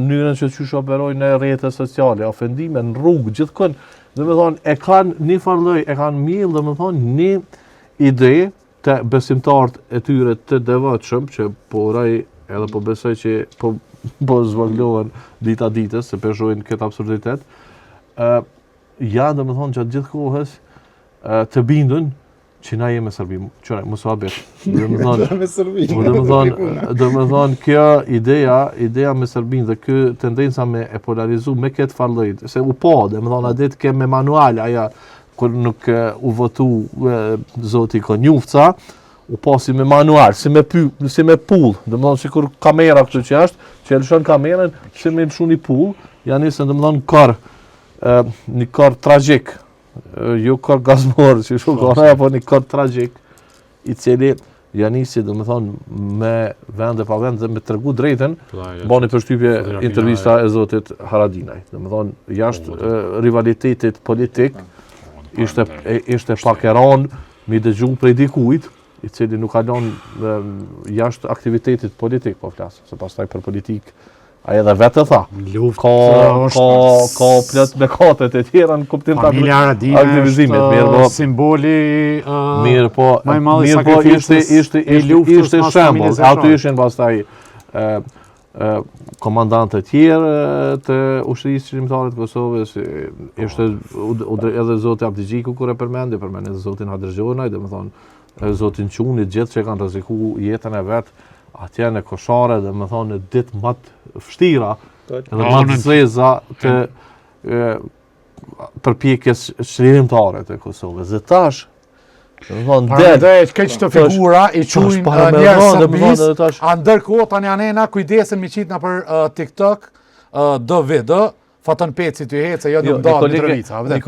mënyrën që qysh operojnë në rrjetet sociale, ofendime në rrugë, gjithkund. Domethënë e kanë një farë e kanë mirë, domethënë një ide të besimtarët e tyre të devotshëm që po uraj edhe po besoj që po zvoglohen dita ditës se peshojnë këtë absurditet. Ja domethënë gjatë gjithë kohës të bindun që na jemi Serbi, që mos u habet. Domethënë kjo ideja me Serbinë dhe kjo tendenca me e polarizu me këtë farë se u po, domethënë adet ke me manual aja kur nuk u votu zoti Konjufca, u po si me manual, si me pull, domethënë sikur kamera kështu që është, që e lëshon kamerën, si me lëshu një pull, janë nisën domethënë një kar tragjik. Jo kar gazmor, që shukona, apo një kar tragjik, i cili janë nisi, domethënë, me vende pa vend dhe me tregu drejten, bani përshtypje intervista e zotit Haradinaj. Domethënë, jashtë rivalitetit politik, ishte pak e ranë mi dëgju prej dikujt, i cili nuk kalon jashtë aktivitetit politik, po flasë, se pastaj për politikë, a edhe vetë tha, ka plot me katet e tjera në kuptim të aktivizimit. Simboli ishte shembull. Aty ishin pastaj komandantë të tjerë të ushtrisë qëndrore të Kosovës, ishte edhe zoti Abdigjiku kur e përmendi zotin Hadrxhonaj, domethënë zotin Çuni, gjithë që kanë rrezikuar jetën e vet atje në Koshare, domethënë në ditë më të vështira, edhe më të zeza të përpjekjes çlirimtare të Kosovës. Dhe tash, domethënë këtë të figura i quajnë njerëz serbisë, ndërkohë tani anena kujdesen mi qitna për TikTok, do video, fatën peci të hece, jo do ndalë në Mitrovica.